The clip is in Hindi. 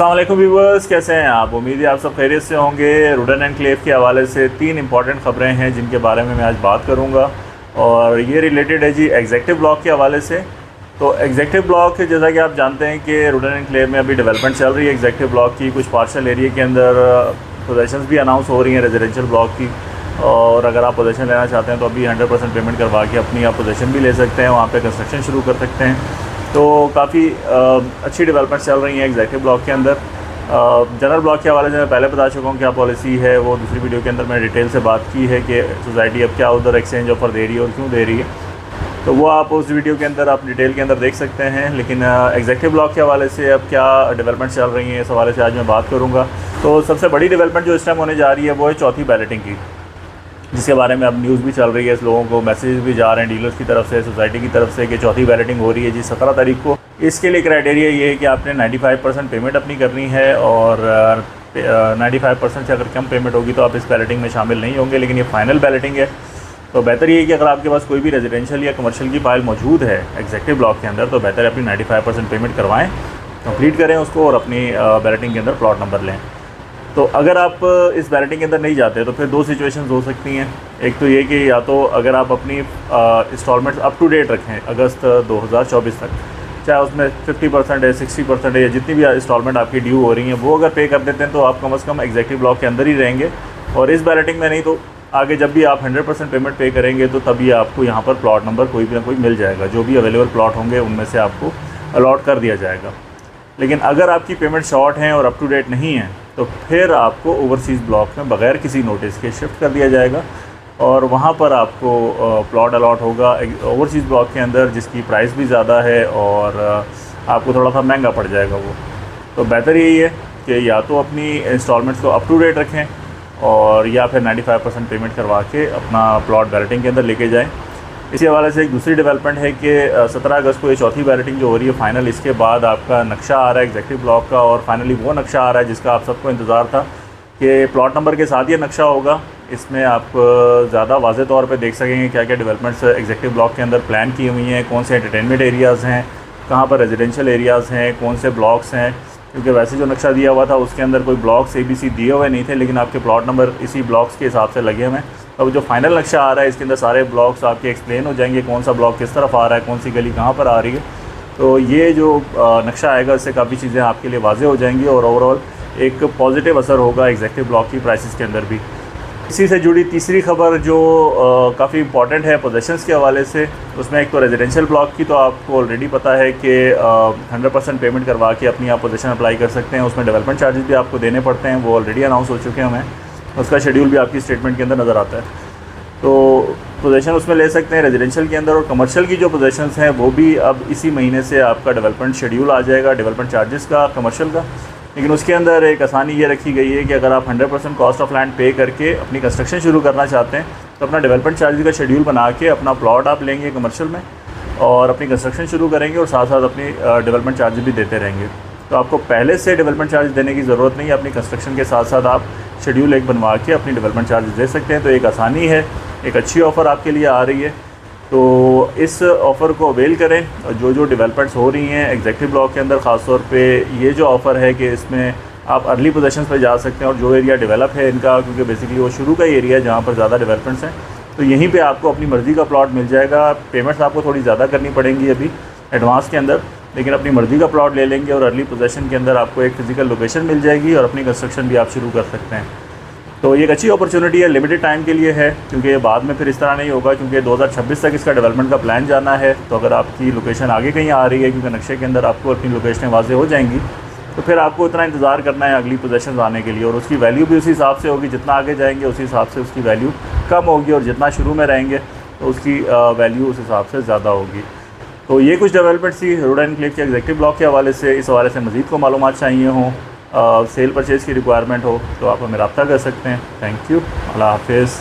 अस्सलाम वालेकुम व्यूवर्स, कैसे हैं आप। उम्मीद है आप सब खैरियत से होंगे। रुडन एनक्लेव के हवाले से 3 इंपॉर्टेंट ख़बरें हैं जिनके बारे में मैं आज बात करूंगा और ये रिलेटेड है जी एग्जेक्टिव ब्लॉक के हवाले से। तो एग्जेक्टिव ब्लॉक जैसा कि आप जानते हैं कि रुडन एनक्लेव में अभी डेवलपमेंट चल रही है एग्जेक्टिव ब्लॉक की। कुछ पार्शल एरिया के अंदर पोजेशंस भी अनाउंस हो रही हैं रेजिडेंशियल ब्लॉक की, और अगर आप पोजेशन लेना चाहते हैं तो अभी 100% पेमेंट करवा के अपनी आप पोजेशन भी ले सकते हैं, वहाँ पर कंस्ट्रक्शन शुरू कर सकते हैं। तो काफ़ी अच्छी डेवलपमेंट चल रही है एग्जेक्टिव ब्लॉक के अंदर। जनरल ब्लॉक के हवाले से मैं पहले बता चुका हूँ क्या पॉलिसी है, वो दूसरी वीडियो के अंदर मैंने डिटेल से बात की है कि सोसाइटी अब क्या उधर एक्सचेंज ऑफर दे रही है और क्यों दे रही है। तो वो आप उस वीडियो के अंदर आप डिटेल के अंदर देख सकते हैं। लेकिन एग्जेक्टिव ब्लॉक के हवाले से अब क्या डेवलपमेंट चल रही है इस हवाले से आज मैं बात करूँगा। तो सबसे बड़ी डेवलपमेंट जो इस टाइम होने जा रही है वो है चौथी बैलेटिंग की, जिसके बारे में अब न्यूज़ भी चल रही है। इस लोगों को मैसेज भी जा रहे हैं डीलर्स की तरफ से, सोसाइटी की तरफ से कि चौथी बैलेटिंग हो रही है जी 17 तारीख को। इसके लिए क्राइटेरिया ये है कि आपने 95% पेमेंट अपनी करनी है, और 95% से अगर कम पेमेंट होगी तो आप इस बैलेटिंग में शामिल नहीं होंगे। लेकिन ये फाइनल बैलेटिंग है, तो बेहतर ये है कि अगर आपके पास कोई भी रेजिडेंशियल या कमर्शियल की फाइल मौजूद है एग्जेक्टिव ब्लॉक के अंदर, तो बेहतर है अपनी 95% पेमेंट करवाएँ, कंप्लीट करें उसको और अपनी बैलेटिंग के अंदर प्लॉट नंबर लें। तो अगर आप इस बैलेटिंग के अंदर नहीं जाते तो फिर 2 सिचुएशंस हो सकती हैं। एक तो ये कि या तो अगर आप अपनी इंस्टॉलमेंट्स अप टू डेट रखें अगस्त 2024 तक, चाहे उसमें 50% है, 60% है, या जितनी भी इंस्टॉलमेंट आपकी ड्यू हो रही हैं वो अगर पे कर देते हैं तो आप कम से कम एग्जेक्टिव ब्लॉक के अंदर ही रहेंगे। और इस बैलेटिंग में नहीं तो आगे जब भी आप 100% पेमेंट पे करेंगे तो तभी आपको यहाँ पर प्लॉट नंबर कोई भी ना कोई मिल जाएगा। जो भी अवेलेबल प्लॉट होंगे उनमें से आपको अलॉट कर दिया जाएगा। लेकिन अगर आपकी पेमेंट शॉर्ट हैं और अप टू डेट नहीं है तो फिर आपको ओवरसीज़ ब्लॉक में बग़ैर किसी नोटिस के शिफ्ट कर दिया जाएगा, और वहाँ पर आपको प्लॉट अलॉट होगा ओवरसीज़ ब्लॉक के अंदर, जिसकी प्राइस भी ज़्यादा है और आपको थोड़ा सा महंगा पड़ जाएगा वो। तो बेहतर यही है कि या तो अपनी इंस्टॉलमेंट्स को अप टू डेट रखें और या फिर 95% पेमेंट करवा के अपना प्लॉट बैलेटिंग के अंदर लेके जाएँ। इसी हवाले से एक दूसरी डेवलपमेंट है कि 17 अगस्त को ये चौथी बैलेटिंग जो हो रही है फाइनल, इसके बाद आपका नक्शा आ रहा है एग्जेक्टिव ब्लॉक का, और फाइनली वो नक्शा आ रहा है जिसका आप सबको इंतज़ार था कि प्लॉट नंबर के साथ ये नक्शा होगा। इसमें आप ज़्यादा वाज़े तौर पे देख सकेंगे क्या क्या डेवलपमेंट्स एग्जेक्टिव ब्लॉक के अंदर प्लान की हुई हैं, कौन से एंटरटेनमेंट एरियाज़ हैं, कहाँ पर रेजिडेंशियल एरियाज़ हैं, कौन से ब्लॉक्स हैं। क्योंकि वैसे जो नक्शा दिया हुआ था उसके अंदर कोई ब्लॉक्स ABC दिए हुए नहीं थे, लेकिन आपके प्लॉट नंबर इसी ब्लॉक्स के हिसाब से लगे हुए हैं। अब जो फाइनल नक्शा आ रहा है इसके अंदर सारे ब्लॉक्स आपके एक्सप्लेन हो जाएंगे, कौन सा ब्लॉक किस तरफ आ रहा है, कौन सी गली कहाँ पर आ रही है। तो ये जो नक्शा आएगा इससे काफ़ी चीज़ें आपके लिए वाज़ेह हो जाएंगी और ओवरऑल एक पॉजिटिव असर होगा एग्जेक्टिव ब्लॉक की प्राइसेस के अंदर भी। इसी से जुड़ी तीसरी खबर जो काफ़ी इंपॉर्टेंट है पोजेशंस के हवाले से, उसमें एक तो रेजिडेंशियल ब्लॉक की तो आपको ऑलरेडी पता है कि 100% पेमेंट करवा के अपनी आप पोजेशन अप्लाई कर सकते हैं। उसमें डेवलपमेंट चार्जेस भी आपको देने पड़ते हैं, वो ऑलरेडी अनाउंस हो चुके हैं हमें, उसका शेड्यूल भी आपकी स्टेटमेंट के अंदर नज़र आता है। तो पोजेशन उसमें ले सकते हैं रेजिडेंशियल के अंदर, और कमर्शियल की जो पोजेशंस हैं वो भी अब इसी महीने से आपका डेवलपमेंट शेड्यूल आ जाएगा डेवलपमेंट चार्जेस का कमर्शियल का। लेकिन उसके अंदर एक आसानी ये रखी गई है कि अगर आप 100% कॉस्ट ऑफ लैंड पे करके अपनी कंस्ट्रक्शन शुरू करना चाहते हैं तो अपना डेवलपमेंट चार्जेस का शेड्यूल बना के अपना प्लॉट आप लेंगे कमर्शियल में और अपनी कंस्ट्रक्शन शुरू करेंगे और साथ साथ अपनी डेवलपमेंट चार्जेस भी देते रहेंगे। तो आपको पहले से डेवलपमेंट चार्ज देने की ज़रूरत नहीं है, अपनी कंस्ट्रक्शन के साथ साथ आप शेड्यूल एक बनवा के अपनी डेवलपमेंट चार्जेस दे सकते हैं। तो एक आसानी है, एक अच्छी ऑफ़र आपके लिए आ रही है, तो इस ऑफ़र को अवेल करें। और जो डेवलपमेंट्स हो रही हैं एग्जेक्टिव ब्लॉक के अंदर ख़ास तौर पे ये जो ऑफ़र है कि इसमें आप अर्ली पोजीशंस पे जा सकते हैं, और जो एरिया डेवलप है इनका, क्योंकि बेसिकली वो शुरू का ही एरिया है जहाँ पर ज़्यादा डेवलपमेंट्स हैं, तो यहीं पे आपको अपनी मर्ज़ी का प्लॉट मिल जाएगा। पेमेंट्स आपको थोड़ी ज़्यादा करनी पड़ेंगी अभी एडवांस के अंदर, लेकिन अपनी मर्ज़ी का प्लॉट ले लेंगे और अर्ली पोजीशन के अंदर आपको एक फ़िज़िकल लोकेशन मिल जाएगी और अपनी कंस्ट्रक्शन भी आप शुरू कर सकते हैं। तो ये एक अच्छी अपॉर्चुनिटी है, लिमिटेड टाइम के लिए है, क्योंकि ये बाद में फिर इस तरह नहीं होगा, क्योंकि 2026 तक इसका डेवलपमेंट का प्लान जाना है। तो अगर आपकी लोकेशन आगे कहीं आ रही है, क्योंकि नक्शे के अंदर आपको अपनी लोकेशनें वाज़ेह हो जाएंगी, तो फिर आपको इतना इंतज़ार करना है अगली पोजीशन आने के लिए, और उसकी वैल्यू भी उसी हिसाब से होगी। जितना आगे जाएंगे उसी हिसाब से उसकी वैल्यू कम होगी, और जितना शुरू में रहेंगे तो उसकी वैल्यू उस हिसाब से ज़्यादा होगी। तो ये कुछ डेवलपमेंट थी रुडन एनक्लेव के एग्जेक्टिव ब्लॉक के हवाले से। इस हवाले से मज़ीद को मालूमात चाहिए हों, सेल परचेज़ की रिक्वायरमेंट हो, तो आप हमें रब्ता कर सकते हैं। थैंक यू, अल्लाह हाफ़िज़।